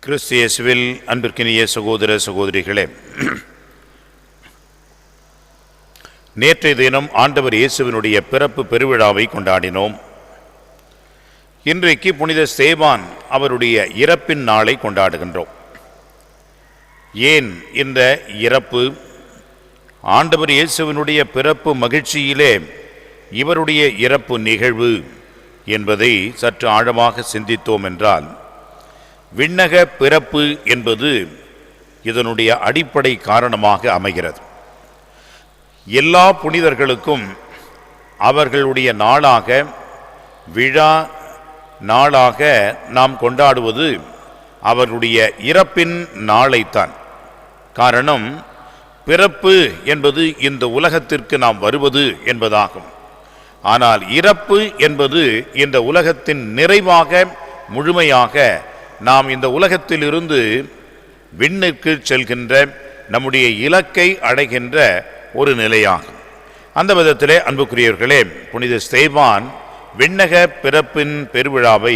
கிறிஸ்து இயேசுவில் அன்பிற்கினிய சகோதர சகோதரிகளே, நேற்றைய தினம் ஆண்டவர் இயேசுவினுடைய பிறப்பு பெருவிழாவை கொண்டாடினோம். இன்றைக்கு புனித ஸ்தேவான் அவருடைய இறப்பின் நாளை கொண்டாடுகின்றோம். ஏன் இந்த இறப்பு? ஆண்டவர் இயேசுவினுடைய பிறப்பு மகிழ்ச்சியிலே இவருடைய இறப்பு நிகழ்வு என்பதை சற்று ஆழமாக சிந்தித்தோம் என்றால், விண்ணக பிறப்பு என்பது இதனுடைய அடிப்படை காரணமாக அமைகிறது. எல்லா புனிதர்களுக்கும் அவர்களுடைய நாளாக, விழா நாளாக நாம் கொண்டாடுவது அவருடைய இறப்பின் நாளைத்தான். காரணம், பிறப்பு என்பது இந்த உலகத்திற்கு நாம் வருவது என்பதாகும். ஆனால் இறப்பு என்பது இந்த உலகத்தின் நிறைவாக, முழுமையாக நாம் இந்த உலகத்திலிருந்து விண்ணிற்கு செல்கின்ற, நம்முடைய இலக்கை அடைகின்ற ஒரு நிலையாகும். அந்த விதத்திலே அன்புக்குரியவர்களே, புனித ஸ்தேவான் விண்ணக பிறப்பின் பெருவிழாவை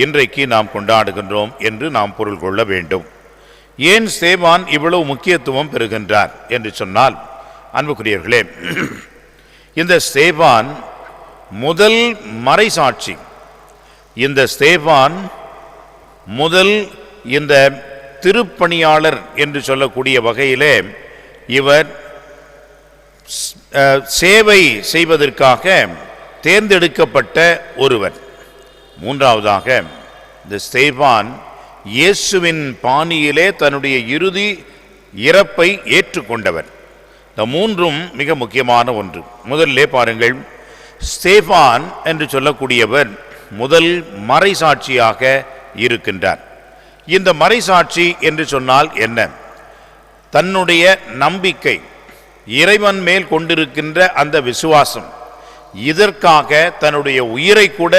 இன்றைக்கு நாம் கொண்டாடுகின்றோம் என்று நாம் பொருள் கொள்ள வேண்டும். ஏன் ஸ்தேவான் இவ்வளவு முக்கியத்துவம் பெறுகின்றார் என்று சொன்னால், அன்புக்குரியவர்களே, இந்த ஸ்தேவான் முதல் மறைசாட்சி. இந்த ஸ்தேவான் முதல் இந்த திருப்பணியாளர் என்று சொல்லக்கூடிய வகையிலே இவர் சேவை செய்வதற்காக தேர்ந்தெடுக்கப்பட்ட ஒருவர். மூன்றாவதாக, இந்த ஸ்தேவான் இயேசுவின் பாணியிலே தன்னுடைய இறுதி இறப்பை ஏற்றுக்கொண்டவர். இந்த மூன்றும் மிக முக்கியமான ஒன்று. முதல்ல பாருங்கள், ஸ்தேவான் என்று சொல்லக்கூடியவர் முதல் மறைசாட்சியாக இருக்கின்றார். இந்த மறைசாட்சி என்று சொன்னால் என்ன? தன்னுடைய நம்பிக்கை, இறைவன் மேல் கொண்டிருக்கின்ற அந்த விசுவாசம், இதற்காக தன்னுடைய உயிரை கூட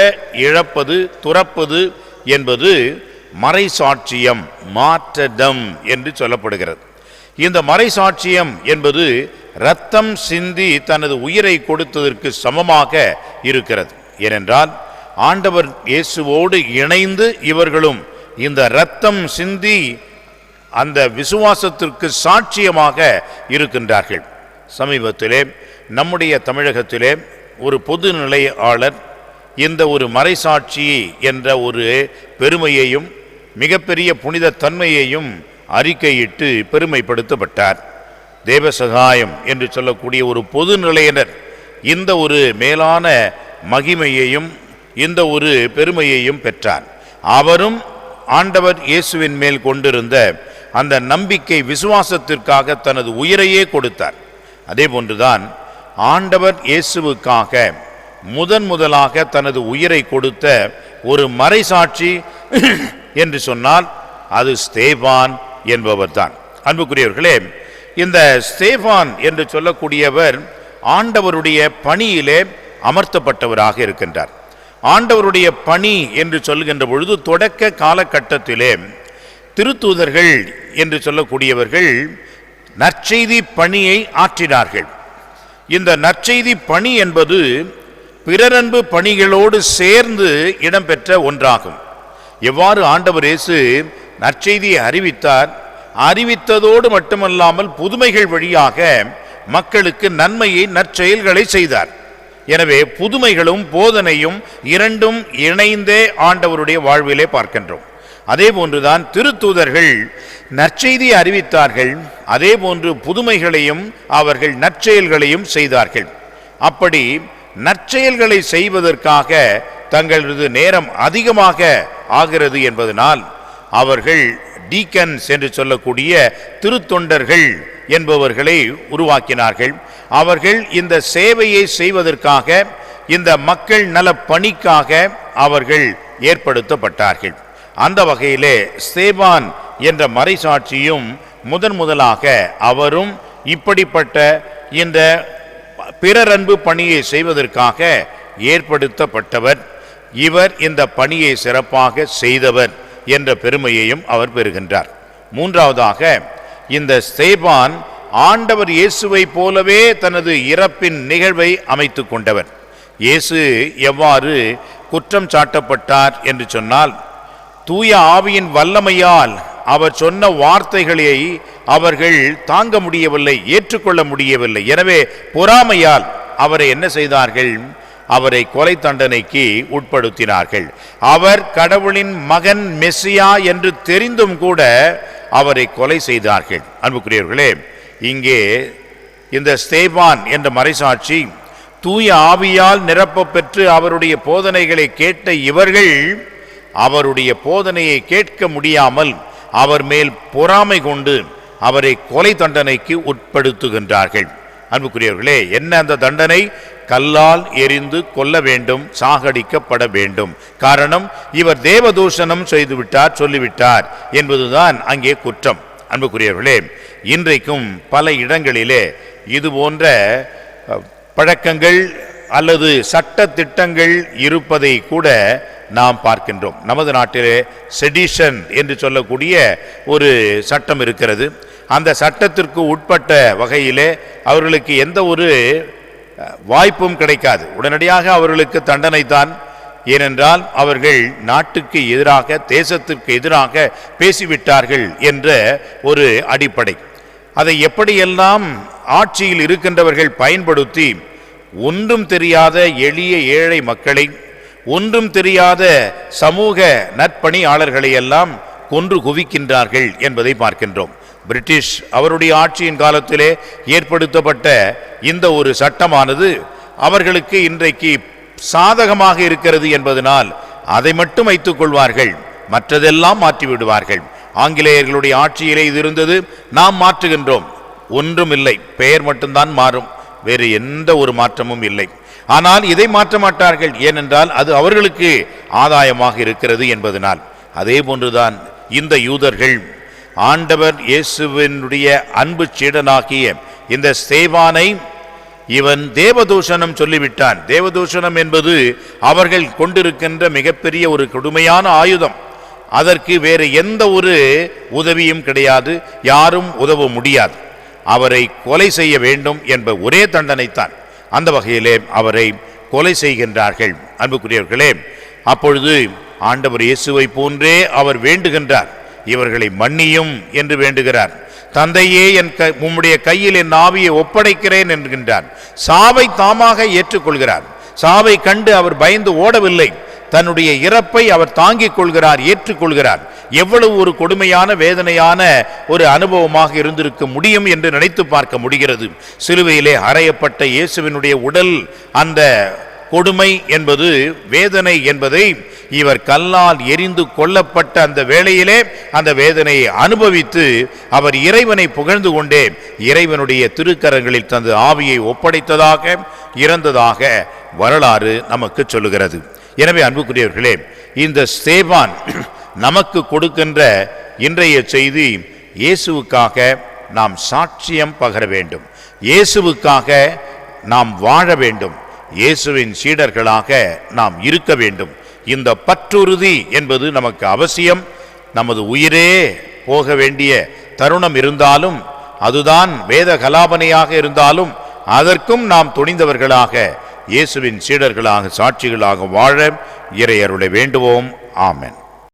இழப்பது, துறப்பது என்பது மறைசாட்சியம், மாற்றடம் என்று சொல்லப்படுகிறது. இந்த மறைசாட்சியம் என்பது இரத்தம் சிந்தி தனது உயிரை கொடுத்ததற்கு சமமாக இருக்கிறது. ஏனென்றால் ஆண்டவர் இயேசுவோடு இணைந்து இவர்களும் இந்த இரத்தம் சிந்தி அந்த விசுவாசத்திற்கு சாட்சியமாக இருக்கின்றார்கள். சமீபத்திலே நம்முடைய தமிழகத்திலே ஒரு பொது நிலையாளர் இந்த ஒரு மறைசாட்சி என்ற ஒரு பெருமையையும் மிகப்பெரிய புனித தன்மையையும் அறிக்கையிட்டு பெருமைப்படுத்தப்பட்டார். தேவசகாயம் என்று சொல்லக்கூடிய ஒரு பொது நிலையினர் இந்த ஒரு மேலான மகிமையையும் இந்த ஒரு பெருமையையும் பெற்றார். அவரும் ஆண்டவர் இயேசுவின் மேல் கொண்டிருந்த அந்த நம்பிக்கை, விசுவாசத்திற்காக தனது உயிரையே கொடுத்தார். அதே போன்றுதான் ஆண்டவர் இயேசுவுக்காக முதலாக தனது உயிரை கொடுத்த ஒரு மறைசாட்சி என்று சொன்னால் அது ஸ்தேவான் என்பவர்தான். அன்புக்குரியவர்களே, இந்த ஸ்தேவான் என்று சொல்லக்கூடியவர் ஆண்டவருடைய பணியிலே அமர்த்தப்பட்டவராக இருக்கின்றார். ஆண்டவருடைய பணி என்று சொல்கின்ற பொழுது, தொடக்க காலகட்டத்திலே திருத்தூதர்கள் என்று சொல்லக்கூடியவர்கள் நற்செய்தி பணியை ஆற்றினார்கள். இந்த நற்செய்தி பணி என்பது பிறரன்பு பணிகளோடு சேர்ந்து இடம்பெற்ற ஒன்றாகும். எவ்வாறு ஆண்டவர் இயேசு நற்செய்தியை அறிவித்தார், அறிவித்ததோடு மட்டுமல்லாமல் புதுமைகள் வழியாக மக்களுக்கு நன்மையை, நற்செயல்களை செய்தார். எனவே புதுமைகளும் போதனையும் இரண்டும் இணைந்தே ஆண்டவருடைய வாழ்விலே பார்க்கின்றோம். அதே போன்றுதான் திருத்தூதர்கள் நற்செய்தியை அறிவித்தார்கள், அதே போன்று புதுமைகளையும் அவர்கள் நற்செயல்களையும் செய்தார்கள். அப்படி நற்செயல்களை செய்வதற்காக தங்களது நேரம் அதிகமாக ஆகிறது என்பதனால் அவர்கள் டீக்கன்ஸ் என்று சொல்லக்கூடிய திருத்தொண்டர்கள் என்பவர்களை உருவாக்கினார்கள். அவர்கள் இந்த சேவையை செய்வதற்காக, இந்த மக்கள் நல பணிக்காக அவர்கள் ஏற்படுத்தப்பட்டார்கள். அந்த வகையிலே ஸ்தேவான் என்ற மறைசாட்சியும் முதலாக அவரும் இப்படிப்பட்ட இந்த பிறரன்பு பணியை செய்வதற்காக ஏற்படுத்தப்பட்டவர். இவர் இந்த பணியை சிறப்பாக செய்தவர் என்ற பெருமையையும் அவர் பெறுகின்றார். மூன்றாவதாக, இந்த ஸ்தேவான் ஆண்டவர் இயேசுவை போலவே தனது இறப்பின் நிகழ்வை அமைத்து கொண்டவர். இயேசு எவ்வாறு குற்றம் சாட்டப்பட்டார் என்று சொன்னால், தூய ஆவியின் வல்லமையால் அவர் சொன்ன வார்த்தைகளை அவர்கள் தாங்க முடியவில்லை, ஏற்றுக்கொள்ள முடியவில்லை. எனவே பொறாமையால் அவரை என்ன செய்தார்கள்? அவரை கொலை தண்டனைக்கு உட்படுத்தினார்கள். அவர் கடவுளின் மகன் மெசியா என்று தெரிந்தும் கூட அவரை கொலை செய்தார்கள். அன்புக்குரியவர்களே, இங்கே இந்த ஸ்தேவான் என்ற மறைசாட்சி தூய ஆவியால் நிரப்ப பெற்று அவருடைய போதனைகளை கேட்ட இவர்கள் அவருடைய போதனையை கேட்க முடியாமல் அவர் மேல் பொறாமை கொண்டு அவரை கொலை தண்டனைக்கு உட்படுத்துகின்றார்கள். அன்புக்குரியவர்களே, என்ன அந்த தண்டனை? கல்லால் எறிந்து கொல்ல வேண்டும், சாகடிக்கப்பட வேண்டும். காரணம், இவர் தேவதூஷணம் செய்துவிட்டார், சொல்லிவிட்டார் என்பதுதான் அங்கே குற்றம். அன்புக்குரியவர்களே, இன்றைக்கும் பல இடங்களிலே இது போன்ற பழக்கங்கள் அல்லது சட்ட திட்டங்கள் இருப்பதை கூட நாம் பார்க்கின்றோம். நமது நாட்டிலே செடிஷன் என்று சொல்லக்கூடிய ஒரு சட்டம் இருக்கிறது. அந்த சட்டத்திற்கு உட்பட்ட வகையிலே அவர்களுக்கு எந்த ஒரு வாய்ப்பும் கிடைக்காது. உடனடியாக அவர்களுக்கு தண்டனை தான். ஏனென்றால் அவர்கள் நாட்டுக்கு எதிராக, தேசத்திற்கு எதிராக பேசிவிட்டார்கள் என்ற ஒரு அடிப்படை. அதை எப்படியெல்லாம் ஆட்சியில் இருக்கின்றவர்கள் பயன்படுத்தி ஒன்றும் தெரியாத எளிய ஏழை மக்களை, ஒன்றும் தெரியாத சமூக நற்பணியாளர்களை எல்லாம் கொன்று குவிக்கின்றார்கள் என்பதை பார்க்கின்றோம். பிரிட்டிஷ் அவருடைய ஆட்சியின் காலத்திலே ஏற்படுத்தப்பட்ட இந்த ஒரு சட்டமானது அவர்களுக்கு இன்றைக்கு சாதகமாக இருக்கிறது என்பதனால் அதை மட்டும் வைத்துக் கொள்வார்கள், மற்றதெல்லாம் மாற்றிவிடுவார்கள். ஆங்கிலேயர்களுடைய ஆட்சியிலே இது இருந்தது, நாம் மாற்றுகின்றோம். ஒன்றும் இல்லை, பெயர் மட்டும்தான் மாறும், வேறு எந்த ஒரு மாற்றமும் இல்லை. ஆனால் இதை மாற்ற மாட்டார்கள், ஏனென்றால் அது அவர்களுக்கு ஆதாயமாக இருக்கிறது என்பதனால். அதே போன்றுதான் இந்த யூதர்கள் ஆண்டவர் இயேசுவினுடைய அன்பு சீடனாகிய இந்த ஸ்தேவானை இவன் தேவதூஷணம் சொல்லிவிட்டான். தேவதூஷணம் என்பது அவர்கள் கொண்டிருக்கின்ற மிகப்பெரிய ஒரு கொடுமையான ஆயுதம். அதற்கு வேறு எந்த ஒரு உதவியும் கிடையாது, யாரும் உதவ முடியாது. அவரை கொலை செய்ய வேண்டும் என்ற ஒரே தண்டனைத்தான். அந்த வகையிலே அவரை கொலை செய்கின்றார்கள். அன்புக்குரியவர்களே, அப்பொழுது ஆண்டவர் இயேசுவை போன்றே அவர் வேண்டுகின்றார், இவர்களை மன்னியும் என்று வேண்டுகிறார். தந்தையே, உம்முடைய கையில் என் ஆவியை ஒப்படைக்கிறேன் என்கின்றார். சாவை தாமாக ஏற்றுக்கொள்கிறார். சாவை கண்டு அவர் பயந்து ஓடவில்லை, தன்னுடைய இறப்பை அவர் தாங்கிக் கொள்கிறார், ஏற்றுக்கொள்கிறார். எவ்வளவு ஒரு கொடுமையான வேதனையான ஒரு அனுபவமாக இருந்திருக்க முடியும் என்று நினைத்து பார்க்க முடிகிறது. சிலுவையிலே அறையப்பட்ட இயேசுவினுடைய உடல், அந்த கொடுமை என்பது, வேதனை என்பதை இவர் கல்லால் எரிந்து கொல்லப்பட்ட அந்த வேளையிலே அந்த வேதனையை அனுபவித்து அவர் இறைவனை புகழ்ந்து கொண்டே இறைவனுடைய திருக்கரங்களில் தனது ஆவியை ஒப்படைத்ததாக, இறந்ததாக வரலாறு நமக்கு சொல்லுகிறது. எனவே அன்புக்குரியவர்களே, இந்த ஸ்தேவான் நமக்கு கொடுக்கின்ற இன்றைய செய்தி, இயேசுவுக்காக நாம் சாட்சியம் பகர வேண்டும், இயேசுவுக்காக நாம் வாழ வேண்டும், இயேசுவின் சீடர்களாக நாம் இருக்க வேண்டும். இந்த பற்றுறுதி என்பது நமக்கு அவசியம். நமது உயிரே போக வேண்டிய தருணம் இருந்தாலும், அதுதான் வேத கலாபனையாக இருந்தாலும், அதற்கும் நாம் துணிந்தவர்களாக இயேசுவின் சீடர்களாக, சாட்சிகளாக வாழ இறை அருளை வேண்டுவோம். ஆமென்.